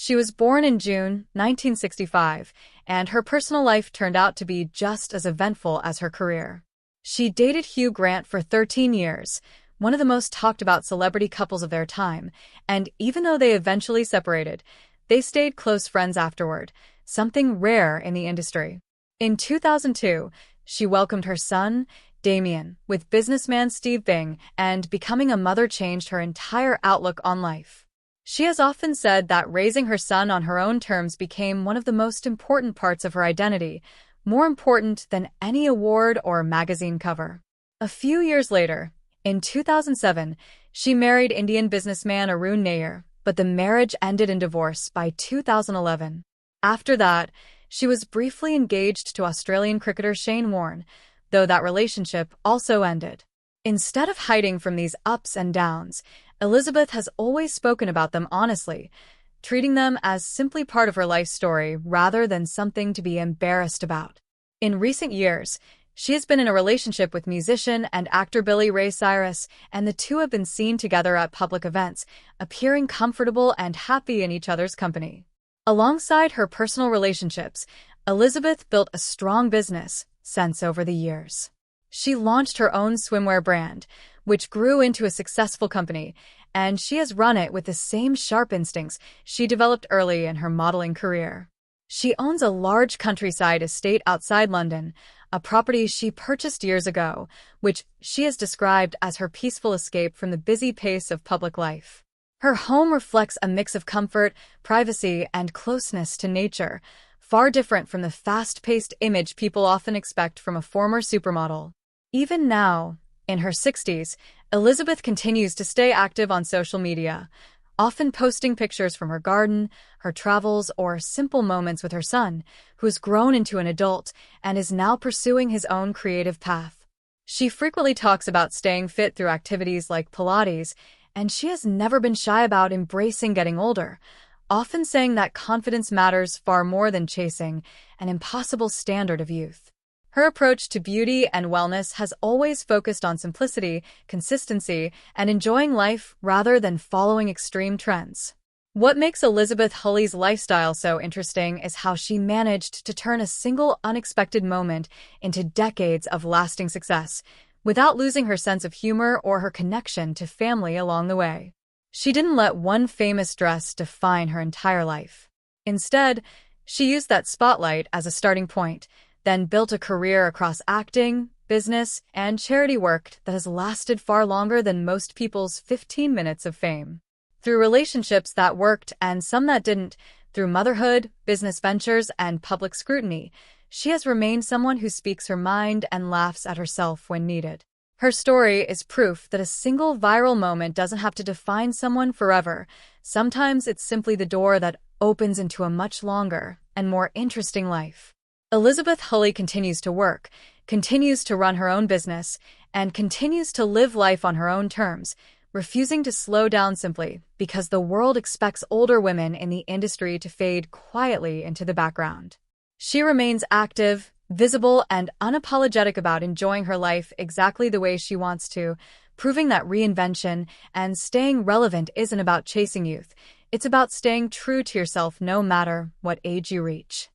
She was born in June 1965, and her personal life turned out to be just as eventful as her career. She dated Hugh Grant for 13 years, one of the most talked about celebrity couples of their time, and even though they eventually separated, they stayed close friends afterward, something rare in the industry. In 2002, she welcomed her son, Damien, with businessman Steve Bing, and becoming a mother changed her entire outlook on life. She has often said that raising her son on her own terms became one of the most important parts of her identity, more important than any award or magazine cover. A few years later, in 2007, she married Indian businessman Arun Nair, but the marriage ended in divorce by 2011. After that, she was briefly engaged to Australian cricketer Shane Warne, though that relationship also ended. Instead of hiding from these ups and downs, Elizabeth has always spoken about them honestly, treating them as simply part of her life story rather than something to be embarrassed about. In recent years, she has been in a relationship with musician and actor Billy Ray Cyrus, and the two have been seen together at public events, appearing comfortable and happy in each other's company. Alongside her personal relationships, Elizabeth built a strong business sense over the years. She launched her own swimwear brand, which grew into a successful company, and she has run it with the same sharp instincts she developed early in her modeling career. She owns a large countryside estate outside London, a property she purchased years ago, which she has described as her peaceful escape from the busy pace of public life. Her home reflects a mix of comfort, privacy, and closeness to nature, far different from the fast-paced image people often expect from a former supermodel. Even now, in her 60s, Elizabeth continues to stay active on social media, often posting pictures from her garden, her travels, or simple moments with her son, who has grown into an adult and is now pursuing his own creative path. She frequently talks about staying fit through activities like Pilates, and she has never been shy about embracing getting older, often saying that confidence matters far more than chasing an impossible standard of youth. Her approach to beauty and wellness has always focused on simplicity, consistency, and enjoying life rather than following extreme trends. What makes Elizabeth Hurley's lifestyle so interesting is how she managed to turn a single unexpected moment into decades of lasting success, without losing her sense of humor or her connection to family along the way. She didn't let one famous dress define her entire life. Instead, she used that spotlight as a starting point, then built a career across acting, business, and charity work that has lasted far longer than most people's 15 minutes of fame. Through relationships that worked and some that didn't, through motherhood, business ventures, and public scrutiny, she has remained someone who speaks her mind and laughs at herself when needed. Her story is proof that a single viral moment doesn't have to define someone forever. Sometimes it's simply the door that opens into a much longer and more interesting life. Elizabeth Hurley continues to work, continues to run her own business, and continues to live life on her own terms, refusing to slow down simply because the world expects older women in the industry to fade quietly into the background. She remains active, visible, and unapologetic about enjoying her life exactly the way she wants to, proving that reinvention and staying relevant isn't about chasing youth. It's about staying true to yourself no matter what age you reach.